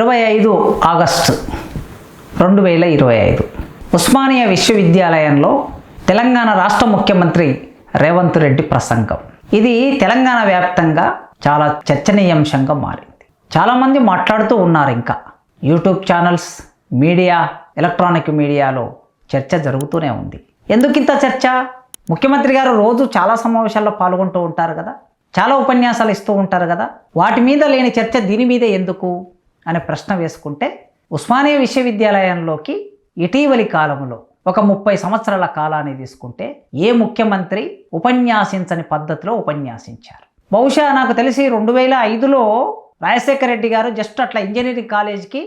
25 August 2025 Osmania విశ్వవిద్యాలయంలో తెలంగాణ రాష్ట్ర ముఖ్యమంత్రి రేవంత్ రెడ్డి ప్రసంగం. ఇది తెలంగాణ వ్యాప్తంగా చాలా చర్చనీయాంశంగా మారింది. చాలామంది మాట్లాడుతూ ఉన్నారు. ఇంకా యూట్యూబ్ ఛానల్స్, మీడియా, ఎలక్ట్రానిక్ మీడియాలో చర్చ జరుగుతూనే ఉంది. ఎందుకు ఇంత చర్చ? ముఖ్యమంత్రి గారు రోజు చాలా సమావేశాల్లో పాల్గొంటూ ఉంటారు కదా, చాలా ఉపన్యాసాలు ఇస్తూ ఉంటారు కదా, వాటి మీద లేని చర్చ దీని మీద ఎందుకు అనే ప్రశ్న వేసుకుంటే, ఉస్మానియా విశ్వవిద్యాలయంలోకి ఇటీవలి కాలంలో ఒక 30 సంవత్సరాల కాలాన్ని తీసుకుంటే ఏ ముఖ్యమంత్రి ఉపన్యాసించని పద్ధతిలో ఉపన్యాసించారు. బహుశా నాకు తెలిసి 2005లో రాజశేఖర రెడ్డి గారు జస్ట్ అట్లా ఇంజనీరింగ్ కాలేజీకి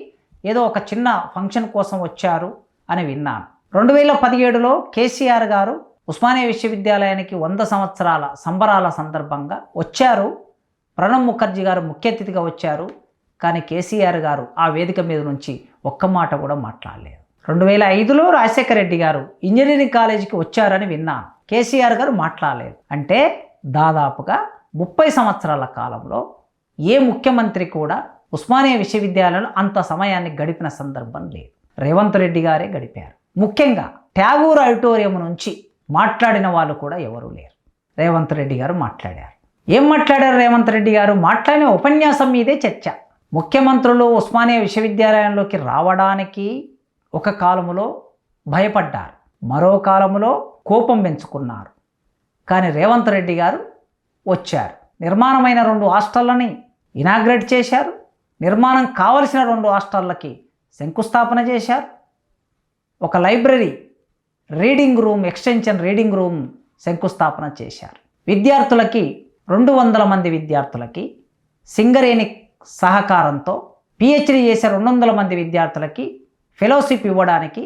ఏదో ఒక చిన్న ఫంక్షన్ కోసం వచ్చారు అని విన్నాను. 2017లో కేసీఆర్ గారు ఉస్మానియా విశ్వవిద్యాలయానికి 100 సంవత్సరాల సంబరాల సందర్భంగా వచ్చారు. ప్రణబ్ ముఖర్జీ గారు ముఖ్య అతిథిగా వచ్చారు. కానీ కేసీఆర్ గారు ఆ వేదిక మీద నుంచి ఒక్క మాట కూడా మాట్లాడలేదు. 2005లో రాజశేఖర రెడ్డి గారు ఇంజనీరింగ్ కాలేజీకి వచ్చారని విన్నాను. కేసీఆర్ గారు మాట్లాడలేదు. అంటే దాదాపుగా 30 సంవత్సరాల కాలంలో ఏ ముఖ్యమంత్రి కూడా ఉస్మానియా విశ్వవిద్యాలయంలో అంత సమయాన్ని గడిపిన సందర్భం లేదు. రేవంత్ రెడ్డి గారే గడిపారు. ముఖ్యంగా ట్యాగూర్ ఆడిటోరియం నుంచి మాట్లాడిన వాళ్ళు కూడా ఎవరూ లేరు. రేవంత్ రెడ్డి గారు మాట్లాడారు. ఏం మాట్లాడారు రేవంత్ రెడ్డి గారు? మాట్లాడిన ఉపన్యాసం మీదే చర్చ. ముఖ్యమంత్రులు ఉస్మానియా విశ్వవిద్యాలయంలోకి రావడానికి ఒక కాలములో భయపడ్డారు, మరో కాలములో కోపం పెంచుకున్నారు. కానీ రేవంత్ రెడ్డి గారు వచ్చారు. నిర్మాణమైన 2 హాస్టళ్లని ఇనాగ్రేట్ చేశారు. నిర్మాణం కావలసిన 2 హాస్టళ్ళకి శంకుస్థాపన చేశారు. ఒక library, reading room, extension reading room శంకుస్థాపన చేశారు. విద్యార్థులకి 200 మంది విద్యార్థులకి సింగరేణి సహకారంతో పిహెచ్డి చేసే 200 మంది విద్యార్థులకి ఫెలోషిప్ ఇవ్వడానికి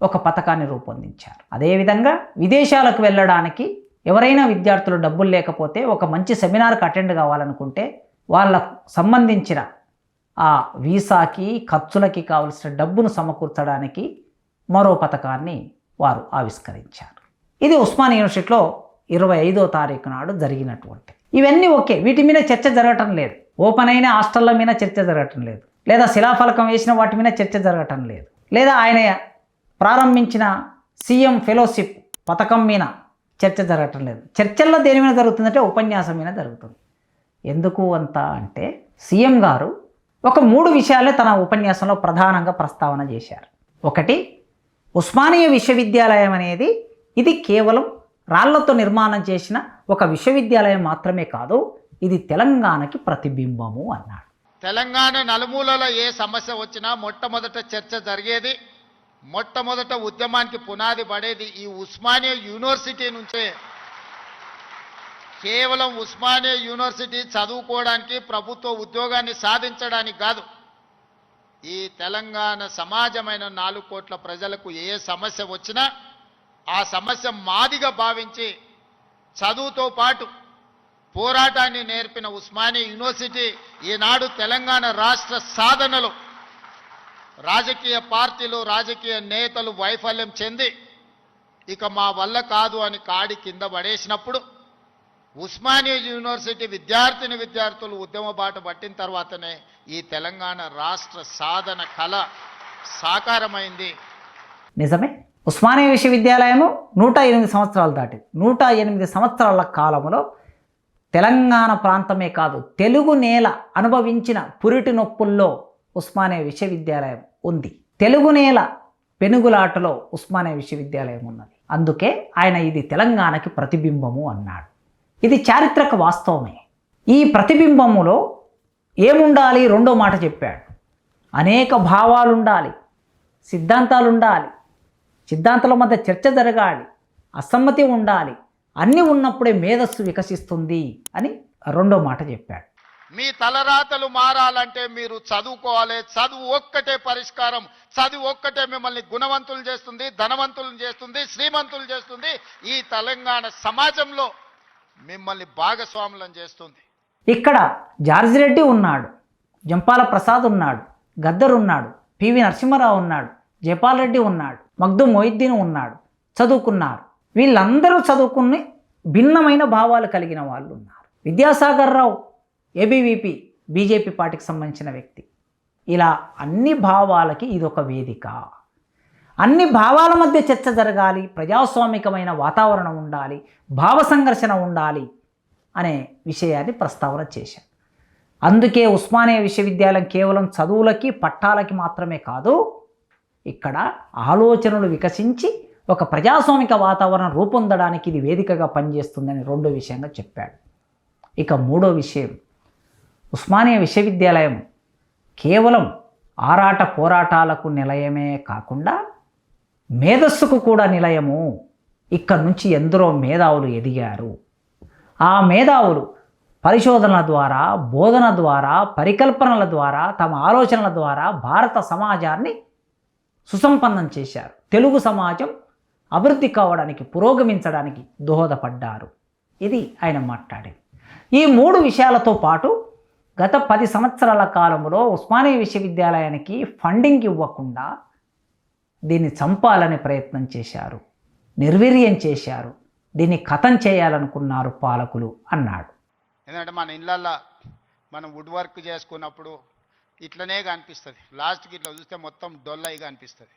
ఒక పథకాన్ని రూపొందించారు. అదేవిధంగా విదేశాలకు వెళ్ళడానికి ఎవరైనా విద్యార్థులు డబ్బులు లేకపోతే, ఒక మంచి సెమినార్కి అటెండ్ కావాలనుకుంటే వాళ్ళకు సంబంధించిన ఆ వీసాకి ఖర్చులకి కావలసిన డబ్బును సమకూర్చడానికి మరో పథకాన్ని వారు ఆవిష్కరించారు. ఇది ఉస్మానియా యూనివర్సిటీలో 25వ తారీఖు నాడు జరిగినటువంటి. ఇవన్నీ ఓకే, వీటి మీద చర్చ జరగటం లేదు. ఓపెన్ అయిన హాస్టళ్ల మీద చర్చ జరగటం లేదు, లేదా శిలాఫలకం వేసిన వాటి మీద చర్చ జరగటం లేదు, లేదా ఆయన ప్రారంభించిన సీఎం ఫెలోషిప్ పథకం మీద చర్చ జరగటం లేదు. చర్చల్లో దేని మీద జరుగుతుందంటే ఉపన్యాసం మీద జరుగుతుంది. ఎందుకు అంత అంటే, సీఎం గారు ఒక 3 విషయాలే తన ఉపన్యాసంలో ప్రధానంగా ప్రస్తావన చేశారు. ఒకటి, ఉస్మానియా విశ్వవిద్యాలయం అనేది ఇది కేవలం రాళ్లతో నిర్మాణం చేసిన ఒక విశ్వవిద్యాలయం మాత్రమే కాదు, ఇది తెలంగాణకి ప్రతిబింబము అన్నాడు. తెలంగాణ నలుమూలలో ఏ సమస్య వచ్చినా మొట్టమొదట చర్చ జరిగేది, మొట్టమొదట ఉద్యమానికి పునాది పడేది ఈ ఉస్మానియా యూనివర్సిటీ నుంచే. కేవలం ఉస్మానియా యూనివర్సిటీ చదువుకోవడానికి, ప్రభుత్వ ఉద్యోగాన్ని సాధించడానికి కాదు, ఈ తెలంగాణ సమాజమైన 4 కోట్ల ప్రజలకు ఏ సమస్య వచ్చినా ఆ సమస్య మాదిగా భావించి చదువుతో పాటు పోరాటాన్ని నేర్పిన ఉస్మానియా యూనివర్సిటీ ఈనాడు తెలంగాణ రాష్ట్ర సాధనలో రాజకీయ పార్టీలు, రాజకీయ నేతలు వైఫల్యం చెంది ఇక మా వల్ల కాదు అని కాడి కింద పడేసినప్పుడు ఉస్మానియా యూనివర్సిటీ విద్యార్థులు ఉద్యమ బాట పట్టిన తర్వాతనే ఈ తెలంగాణ రాష్ట్ర సాధన కళ సాకారమైంది. నిజమే, ఉస్మానియా విశ్వవిద్యాలయము 108 సంవత్సరాలు దాటింది. 108 సంవత్సరాల కాలంలో తెలంగాణ ప్రాంతమే కాదు, తెలుగు నేల అనుభవించిన పురిటి నొప్పుల్లో ఉస్మానియా విశ్వవిద్యాలయం ఉంది. తెలుగు నేల పెనుగులాటలో ఉస్మానియా విశ్వవిద్యాలయం ఉన్నది. అందుకే ఆయన ఇది తెలంగాణకి ప్రతిబింబము అన్నాడు. ఇది చారిత్రక వాస్తవమే. ఈ ప్రతిబింబములో ఏముండాలి? 2వ మాట చెప్పాడు. అనేక భావాలు ఉండాలి, సిద్ధాంతాలు ఉండాలి, సిద్ధాంతాల మధ్య చర్చ జరగాలి, అసమ్మతి ఉండాలి, అన్నీ ఉన్నప్పుడే మేధస్సు వికసిస్తుంది అని 2వ మాట చెప్పాడు. మీ తలరాతలు మారాలంటే మీరు చదువుకోవాలి. చదువు ఒక్కటే పరిష్కారం. చదువు ఒక్కటే మిమ్మల్ని గుణవంతులు చేస్తుంది, ధనవంతులను చేస్తుంది, శ్రీమంతులు చేస్తుంది, ఈ తెలంగాణ సమాజంలో మిమ్మల్ని భాగస్వాములను చేస్తుంది. ఇక్కడ జార్జి రెడ్డి ఉన్నాడు, జంపాల ప్రసాద్ ఉన్నాడు, గద్దర్ ఉన్నాడు, పివి నరసింహారావు ఉన్నాడు, జయపాల్ రెడ్డి ఉన్నాడు, మగ్దు మొయిద్దీన్ ఉన్నాడు. చదువుకున్నారు. వీళ్ళందరూ చదువుకుని భిన్నమైన భావాలు కలిగిన వాళ్ళు ఉన్నారు. విద్యాసాగర్ రావు ఏబీవీపీ బీజేపీ పార్టీకి సంబంధించిన వ్యక్తి. ఇలా అన్ని భావాలకి ఇదొక వేదిక. అన్ని భావాల మధ్య చర్చ జరగాలి, ప్రజాస్వామికమైన వాతావరణం ఉండాలి, భావ సంఘర్షణ ఉండాలి అనే విషయాన్ని ప్రస్తావన చేశాను. అందుకే ఉస్మానియా విశ్వవిద్యాలయం కేవలం చదువులకి పట్టాలకి మాత్రమే కాదు, ఇక్కడ ఆలోచనలు వికసించి ఒక ప్రజాస్వామిక వాతావరణం రూపొందడానికి ఇది వేదికగా పనిచేస్తుందని రెండో విషయంగా చెప్పాడు. ఇక మూడో విషయం, ఉస్మానియా విశ్వవిద్యాలయం కేవలం ఆరాట పోరాటాలకు నిలయమే కాకుండా మేధస్సుకు కూడా నిలయము. ఇక్కడి నుంచి ఎందరో మేధావులు ఎదిగారు. ఆ మేధావులు పరిశోధనల ద్వారా, బోధన ద్వారా, పరికల్పనల ద్వారా, తమ ఆలోచనల ద్వారా భారత సమాజాన్ని సుసంపన్నం చేశారు. తెలుగు సమాజం అభివృద్ధి కావడానికి, పురోగమించడానికి దోహదపడ్డారు. ఇది ఆయన మాట్లాడేది. ఈ మూడు విషయాలతో పాటు గత 10 సంవత్సరాల కాలంలో ఉస్మానియా విశ్వవిద్యాలయానికి ఫండింగ్ ఇవ్వకుండా దీన్ని చంపాలనే ప్రయత్నం చేశారు, నిర్వీర్యం చేశారు, దీన్ని ఖతం చేయాలనుకున్నారు పాలకులు అన్నాడు. ఎందుకంటే మన ఇళ్ళల్లో మనం వుడ్ వర్క్ చేసుకున్నప్పుడు ఇట్లనే కనిపిస్తుంది, లాస్ట్కి ఇట్లా చూస్తే మొత్తం డొల్లయిగా అనిపిస్తుంది.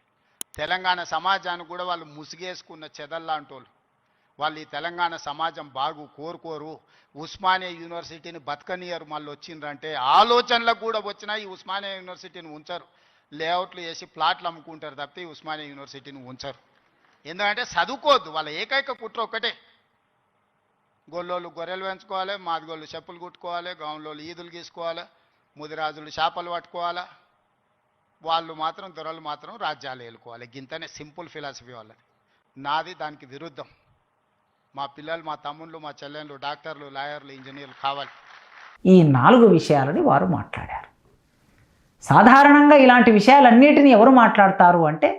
తెలంగాణ సమాజాన్ని కూడా వాళ్ళు ముసిగేసుకున్న చెదల్లాంటి వాళ్ళు ఈ తెలంగాణ సమాజం బాగు కోరుకోరు, ఉస్మానియా యూనివర్సిటీని బతకనియరు, మళ్ళీ వచ్చిండ్రంటే ఆలోచనలకు కూడా వచ్చినా ఈ ఉస్మానియా యూనివర్సిటీని ఉంచరు. లేఅవుట్లు వేసి ప్లాట్లు అమ్ముకుంటారు తప్పితే ఈ ఉస్మానియా యూనివర్సిటీని ఉంచరు. ఎందుకంటే చదువుకోవద్దు, వాళ్ళ ఏకైక కుట్ర ఒక్కటే, గొల్లోళ్ళు గొర్రెలు పెంచుకోవాలి, మాదిగోళ్ళు చెప్పులు కుట్టుకోవాలి, గౌన్లోళ్ళు ఈదులు గీసుకోవాలి, ముదిరాజులు చేపలు పట్టుకోవాలా, వాళ్ళు మాత్రం దొరలు మాత్రం రాజ్యాలు ఏలుకోవాలి. గింతనే సింపుల్ ఫిలాసఫీ వాళ్ళది. నాది దానికి విరుద్ధం. మా పిల్లలు, మా తమ్ముళ్ళు, మా చెల్లెళ్ళు డాక్టర్లు, లాయర్లు, ఇంజనీర్లు కావాలి. ఈ 4 విషయాలని వారు మాట్లాడారు. సాధారణంగా ఇలాంటి విషయాలన్నిటినీ ఎవరు మాట్లాడతారు అంటే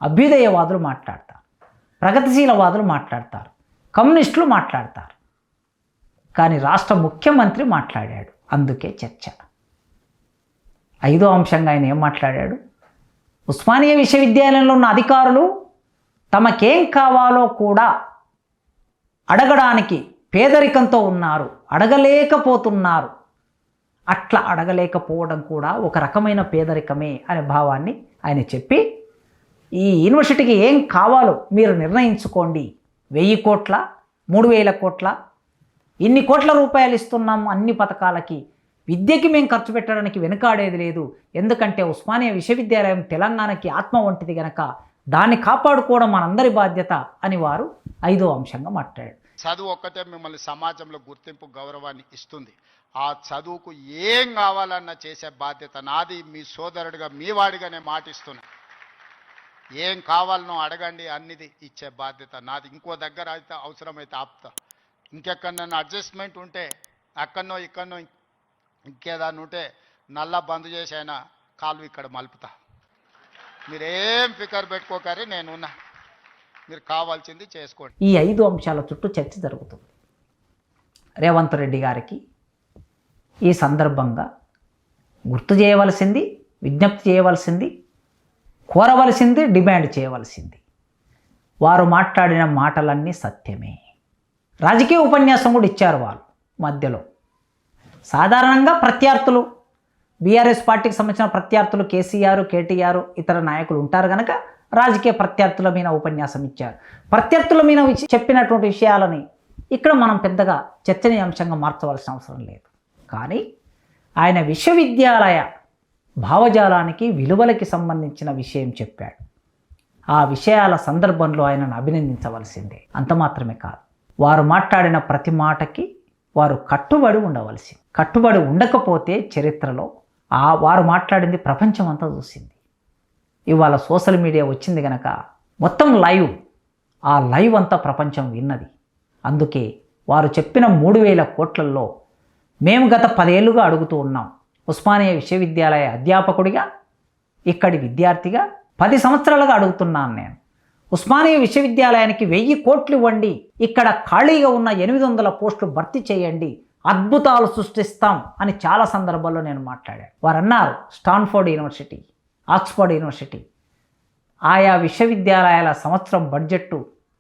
అభ్యుదయవాదులు మాట్లాడతారు, ప్రగతిశీలవాదులు మాట్లాడతారు, కమ్యూనిస్టులు మాట్లాడతారు. కానీ రాష్ట్ర ముఖ్యమంత్రి మాట్లాడాడు. అందుకే చర్చ. 5వ అంశంగా ఆయన ఏం మాట్లాడాడు? ఉస్మానియా విశ్వవిద్యాలయంలో ఉన్న అధికారులు తమకేం కావాలో కూడా అడగడానికి పేదరికంతో ఉన్నారు, అడగలేకపోతున్నారు. అట్లా అడగలేకపోవడం కూడా ఒక రకమైన పేదరికమే అనే భావాన్ని ఆయన చెప్పి, ఈ యూనివర్సిటీకి ఏం కావాలో మీరు నిర్ణయించుకోండి. 1000 కోట్ల, 3000 కోట్ల, ఇన్ని కోట్ల రూపాయలు ఇస్తున్నాము అన్ని పథకాలకి, విద్యకి మేము ఖర్చు పెట్టడానికి వెనుకాడేది లేదు. ఎందుకంటే ఉస్మానియా విశ్వవిద్యాలయం తెలంగాణకి ఆత్మ వంటిది గనక దాన్ని కాపాడుకోవడం మనందరి బాధ్యత అని వారు 5వ అంశంగా మాట్లాడారు. చదువు ఒక్కటే మిమ్మల్ని సమాజంలో గుర్తింపు, గౌరవాన్ని ఇస్తుంది. ఆ చదువుకు ఏం కావాలన్నా చేసే బాధ్యత నాది. మీ సోదరుడిగా, మీ వాడిగా నేను మాటిస్తున్నా. ఏం కావాలనో అడగండి, అన్నిది ఇచ్చే బాధ్యత నాది. ఇంకో దగ్గర అయితే అవసరమైతే ఆపుతా, ఇంకెక్కడన్నా అడ్జస్ట్మెంట్ ఉంటే అక్కడనో ఇక్కడనో ఇంకేదాన్ని ఉంటే నల్లా బంద్ చేసి అయినా కాలు ఇక్కడ మలుపుతా. మీరేం ఫికర్ పెట్టుకోకరి, నేనున్నా, మీరు కావాల్సింది చేసుకోండి. ఈ 5 అంశాల చుట్టూ చర్చ జరుగుతుంది. రేవంత్ రెడ్డి గారికి ఈ సందర్భంగా గుర్తు చేయవలసింది, విజ్ఞప్తి చేయవలసింది, కోరవలసింది, డిమాండ్ చేయవలసింది, వారు మాట్లాడిన మాటలన్నీ సత్యమే. రాజకీయ ఉపన్యాసం కూడా ఇచ్చారు వాళ్ళు మధ్యలో. సాధారణంగా ప్రత్యర్థులు, బీఆర్ఎస్ పార్టీకి సంబంధించిన ప్రత్యర్థులు కేసీఆర్, కేటీఆర్, ఇతర నాయకులు ఉంటారు కనుక రాజకీయ ప్రత్యర్థుల మీద ఉపన్యాసం ఇచ్చారు. ప్రత్యర్థుల మీద చెప్పినటువంటి విషయాలని ఇక్కడ మనం పెద్దగా చర్చనీయాంశంగా మార్చవలసిన అవసరం లేదు. కానీ ఆయన విశ్వవిద్యాలయ భావజాలానికి, విలువలకి సంబంధించిన విషయం చెప్పాడు. ఆ విషయాల సందర్భంలో ఆయనను అభినందించవలసిందే. అంత మాత్రమే కాదు, వారు మాట్లాడిన ప్రతి మాటకి వారు కట్టుబడి ఉండవలసింది. కట్టుబడి ఉండకపోతే చరిత్రలో వారు మాట్లాడింది ప్రపంచం అంతా చూసింది. ఇవాళ సోషల్ మీడియా వచ్చింది కనుక మొత్తం లైవ్, ఆ లైవ్ అంతా ప్రపంచం విన్నది. అందుకే వారు చెప్పిన 3000 కోట్లలో మేము గత 10 ఏళ్ళుగా అడుగుతూ ఉన్నాం. ఉస్మానియా విశ్వవిద్యాలయ అధ్యాపకుడిగా, ఇక్కడి విద్యార్థిగా 10 సంవత్సరాలుగా అడుగుతున్నాను నేను. ఉస్మానియా విశ్వవిద్యాలయానికి 1000 కోట్లు ఇవ్వండి, ఇక్కడ ఖాళీగా ఉన్న 800 పోస్టులు భర్తీ చేయండి, అద్భుతాలు సృష్టిస్తాం అని చాలా సందర్భాల్లో నేను మాట్లాడాను. వారు అన్నారు, స్టాన్ఫోర్డ్ యూనివర్సిటీ, ఆక్స్ఫర్డ్ యూనివర్సిటీ, ఆయా విశ్వవిద్యాలయాల సంవత్సరం బడ్జెట్టు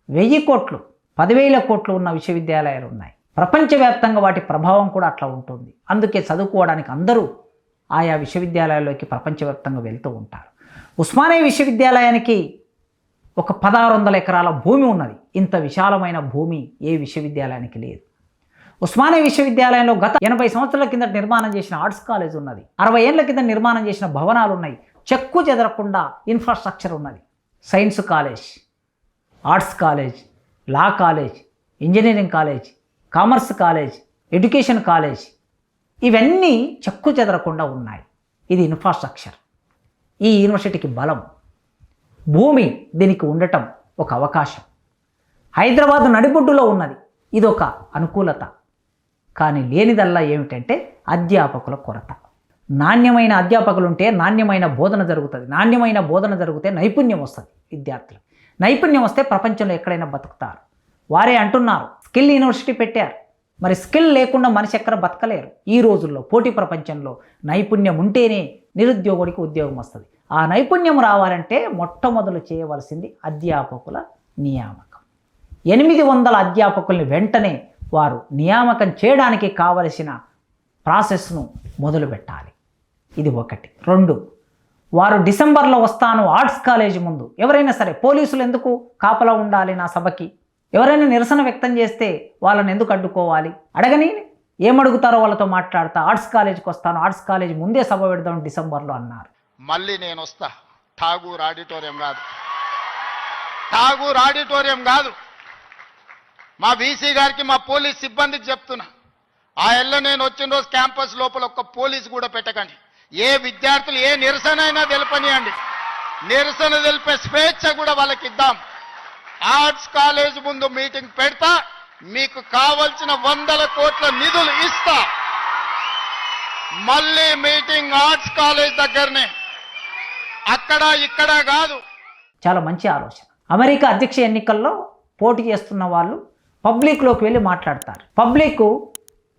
1000 కోట్లు, 10,000 కోట్లు ఉన్న విశ్వవిద్యాలయాలు ఉన్నాయి. ప్రపంచవ్యాప్తంగా వాటి ప్రభావం కూడా అట్లా ఉంటుంది. అందుకే చదువుకోవడానికి అందరూ ఆయా విశ్వవిద్యాలయాల్లోకి ప్రపంచవ్యాప్తంగా వెళ్తూ ఉంటారు. ఉస్మానియా విశ్వవిద్యాలయానికి ఒక 1600 ఎకరాల భూమి ఉన్నది. ఇంత విశాలమైన భూమి ఏ విశ్వవిద్యాలయానికి లేదు. ఉస్మానియా విశ్వవిద్యాలయంలో గత 80 సంవత్సరాల కింద నిర్మాణం చేసిన ఆర్ట్స్ కాలేజ్ ఉన్నది. 60 ఏళ్ల కింద నిర్మాణం చేసిన భవనాలు ఉన్నాయి. చెక్కు చెదరకుండా ఇన్ఫ్రాస్ట్రక్చర్ ఉన్నది. Science college, arts college, law college, engineering college, commerce college, education college, ఇవన్నీ చెక్కు చెదరకుండా ఉన్నాయి. ఇది ఇన్ఫ్రాస్ట్రక్చర్. ఈ యూనివర్సిటీకి బలం. భూమి దీనికి ఉండటం ఒక అవకాశం. హైదరాబాద్ నడిబొడ్డులో ఉన్నది. ఇదొక అనుకూలత. కానీ లేనిదల్లా ఏమిటంటే అధ్యాపకుల కొరత. నాణ్యమైన అధ్యాపకులు ఉంటే నాణ్యమైన బోధన జరుగుతుంది. నాణ్యమైన బోధన జరిగితే నైపుణ్యం వస్తుంది విద్యార్థులు. నైపుణ్యం వస్తే ప్రపంచంలో ఎక్కడైనా బతుకుతారు. వారే అంటున్నారు స్కిల్ యూనివర్సిటీ పెట్టారు. మరి స్కిల్ లేకుండా మనిషి ఎక్కడ బతకలేరు. ఈ రోజుల్లో పోటీ ప్రపంచంలో నైపుణ్యం ఉంటేనే నిరుద్యోగుడికి ఉద్యోగం వస్తుంది. ఆ నైపుణ్యం రావాలంటే మొట్టమొదలు చేయవలసింది అధ్యాపకుల నియామకం. 800 అధ్యాపకుల్ని వెంటనే వారు నియామకం చేయడానికి కావలసిన ప్రాసెస్ను మొదలుపెట్టాలి. ఇది ఒకటి. 2, వారు డిసెంబర్లో వస్తాను ఆర్ట్స్ కాలేజీ ముందు. ఎవరైనా సరే, పోలీసులు ఎందుకు కాపలా ఉండాలి నా సభకి? ఎవరైనా నిరసన వ్యక్తం చేస్తే వాళ్ళని ఎందుకు అడ్డుకోవాలి? అడగని, ఏమడుగుతారో వాళ్ళతో మాట్లాడతా. ఆర్ట్స్ కాలేజీకి వస్తాను, ఆర్ట్స్ కాలేజీ ముందే సభ పెడదాం డిసెంబర్లో అన్నారు. మళ్ళీ నేను వస్తా. ఠాగూర్ ఆడిటోరియం కాదు, ఠాగూర్ ఆడిటోరియం కాదు. మా వీసీ గారికి, మా పోలీస్ సిబ్బందికి చెప్తున్నా, ఆ ఎల్ల నేను వచ్చిన రోజు క్యాంపస్ లోపల ఒక్క పోలీసు కూడా పెట్టకండి. ఏ విద్యార్థులు ఏ నిరసన అయినా తెలపనియండి. నిరసన తెలిపే స్వేచ్ఛ కూడా వాళ్ళకి ఇద్దాం. ఆర్ట్స్ కాలేజ్ ముందు మీటింగ్ పెడతా. మీకు కావలసిన 100 కోట్ల నిధులు ఇస్తా. మళ్ళీ మీటింగ్ ఆర్ట్స్ కాలేజ్ దగ్గరనే, అక్కడ ఇక్కడ కాదు. చాలా మంచి ఆలోచన. అమెరికా అధ్యక్ష ఎన్నికల్లో పోటీ చేస్తున్న వాళ్ళు పబ్లిక్లోకి వెళ్ళి మాట్లాడతారు. పబ్లిక్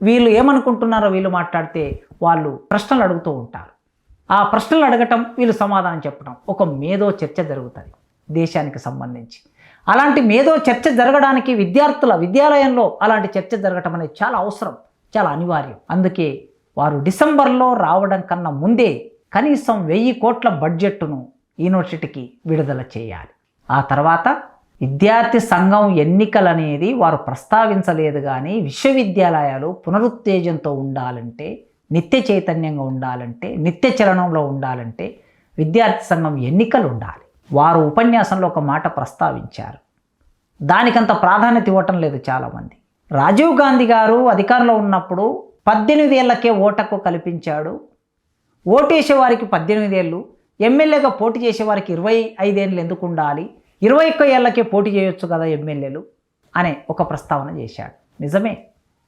వీళ్ళు ఏమనుకుంటున్నారో వీళ్ళు మాట్లాడితే వాళ్ళు ప్రశ్నలు అడుగుతూ ఉంటారు. ఆ ప్రశ్నలు అడగటం, వీళ్ళు సమాధానం చెప్పడం, ఒక మేధో చర్చ జరుగుతుంది దేశానికి సంబంధించి. అలాంటి మేధో చర్చ జరగడానికి విద్యాలయంలో అలాంటి చర్చ జరగటం అనేది చాలా అవసరం, చాలా అనివార్యం. అందుకే వారు డిసెంబర్లో రావడం కన్నా ముందే కనీసం 1000 కోట్ల బడ్జెట్ను యూనివర్సిటీకి విడుదల చేయాలి. ఆ తర్వాత విద్యార్థి సంఘం ఎన్నికలనేది వారు ప్రస్తావించలేదు. కానీ విశ్వవిద్యాలయాలు పునరుత్తేజంతో ఉండాలంటే, నిత్య చైతన్యంగా ఉండాలంటే, నిత్య చలనంలో ఉండాలంటే విద్యార్థి సంఘం ఎన్నికలు ఉండాలి. వారు ఉపన్యాసంలో ఒక మాట ప్రస్తావించారు. దానికంత ప్రాధాన్యత ఇవ్వటం లేదు చాలామంది. రాజీవ్ గాంధీ గారు అధికారంలో ఉన్నప్పుడు 18 ఏళ్లకే ఓటకు కల్పించాడు. ఓటేసే వారికి 18 ఏళ్ళు, ఎమ్మెల్యేగా పోటీ చేసే వారికి 25 ఏళ్ళు ఎందుకు ఉండాలి? 21 ఏళ్లకే పోటీ చేయొచ్చు కదా ఎమ్మెల్యేలు అనే ఒక ప్రస్తావన చేశాడు. నిజమే,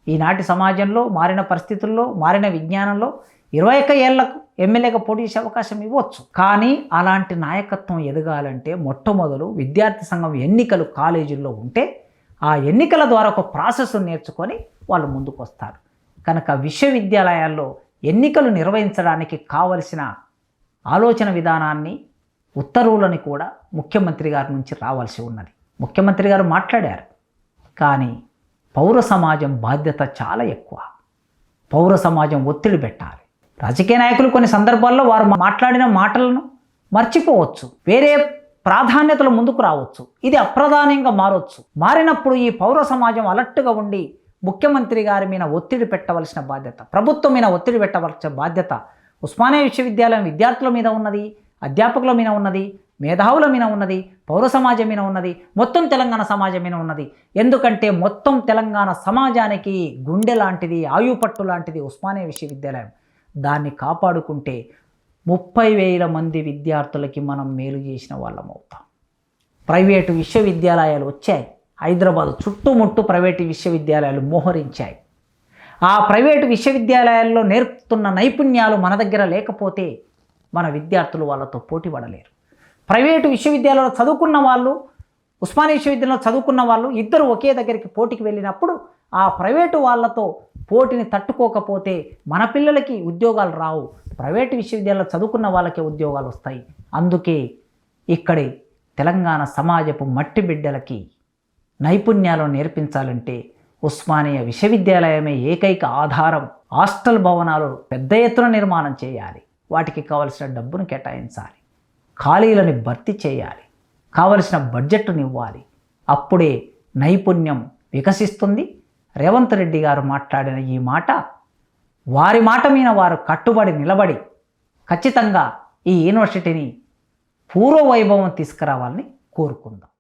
ఈనాటి సమాజంలో మారిన పరిస్థితుల్లో, మారిన విజ్ఞానంలో 21 ఏళ్లకు ఎమ్మెల్యేగా పోటీ చేసే అవకాశం ఇవ్వచ్చు. కానీ అలాంటి నాయకత్వం ఎదగాలంటే మొట్టమొదలు విద్యార్థి సంఘం ఎన్నికలు కాలేజీల్లో ఉంటే ఆ ఎన్నికల ద్వారా ఒక ప్రాసెస్ నేర్చుకొని వాళ్ళు ముందుకు వస్తారు. కనుక విశ్వవిద్యాలయాల్లో ఎన్నికలు నిర్వహించడానికి కావలసిన ఆలోచన విధానాన్ని, ఉత్తర్వులని కూడా ముఖ్యమంత్రి గారి నుంచి రావాల్సి ఉన్నది. ముఖ్యమంత్రి గారు మాట్లాడారు. కానీ పౌర సమాజం బాధ్యత చాలా ఎక్కువ. పౌర సమాజం ఒత్తిడి పెట్టాలి. రాజకీయ నాయకులు కొన్ని సందర్భాల్లో వారు మాట్లాడిన మాటలను మర్చిపోవచ్చు, వేరే ప్రాధాన్యతలు ముందుకు రావచ్చు, ఇది అప్రధానంగా మారవచ్చు. మారినప్పుడు ఈ పౌర సమాజం అలర్ట్గా ఉండి ముఖ్యమంత్రి గారి మీద ఒత్తిడి పెట్టవలసిన బాధ్యత, ప్రభుత్వం మీద ఒత్తిడి పెట్టవలసిన బాధ్యత ఉస్మానియా విశ్వవిద్యాలయం విద్యార్థుల మీద ఉన్నది, అధ్యాపకుల మీద ఉన్నది, మేధావుల మీద ఉన్నది, పౌర సమాజం మీద ఉన్నది, మొత్తం తెలంగాణ సమాజం మీద ఉన్నది. ఎందుకంటే మొత్తం తెలంగాణ సమాజానికి గుండె లాంటిది, ఆయుపట్టు లాంటిది ఉస్మానియా విశ్వవిద్యాలయం. దాన్ని కాపాడుకుంటే 30,000 మంది విద్యార్థులకి మనం మేలు చేసిన వాళ్ళం అవుతాం. ప్రైవేటు విశ్వవిద్యాలయాలు వచ్చాయి. హైదరాబాద్ చుట్టుముట్టు ప్రైవేటు విశ్వవిద్యాలయాలు మోహరించాయి. ఆ ప్రైవేటు విశ్వవిద్యాలయాల్లో నేర్పుతున్న నైపుణ్యాలు మన దగ్గర లేకపోతే మన విద్యార్థులు వాళ్ళతో పోటీ పడలేరు. ప్రైవేటు విశ్వవిద్యాలయంలో చదువుకున్న వాళ్ళు, ఉస్మానియా విశ్వవిద్యాలయంలో చదువుకున్న వాళ్ళు ఇద్దరు ఒకే దగ్గరికి పోటీకి వెళ్ళినప్పుడు ఆ ప్రైవేటు వాళ్ళతో పోటీని తట్టుకోకపోతే మన పిల్లలకి ఉద్యోగాలు రావు. ప్రైవేటు విశ్వవిద్యాలయంలో చదువుకున్న వాళ్ళకే ఉద్యోగాలు వస్తాయి. అందుకే ఇక్కడి తెలంగాణ సమాజపు మట్టి బిడ్డలకి నైపుణ్యాలను నేర్పించాలంటే ఉస్మానియా విశ్వవిద్యాలయమే ఏకైక ఆధారం. హాస్టల్ భవనాలు పెద్ద ఎత్తున నిర్మాణం చేయాలి. వాటికి కావలసిన డబ్బును కేటాయించాలి. ఖాళీలను భర్తీ చేయాలి. కావలసిన బడ్జెట్ను ఇవ్వాలి. అప్పుడే నైపుణ్యం వికసిస్తుంది. రేవంత్ రెడ్డి గారు మాట్లాడిన ఈ మాట, వారి మాట మీద వారు కట్టుబడి నిలబడి ఖచ్చితంగా ఈ యూనివర్సిటీని పూర్వ వైభవం తీసుకురావాలని కోరుకుందాం.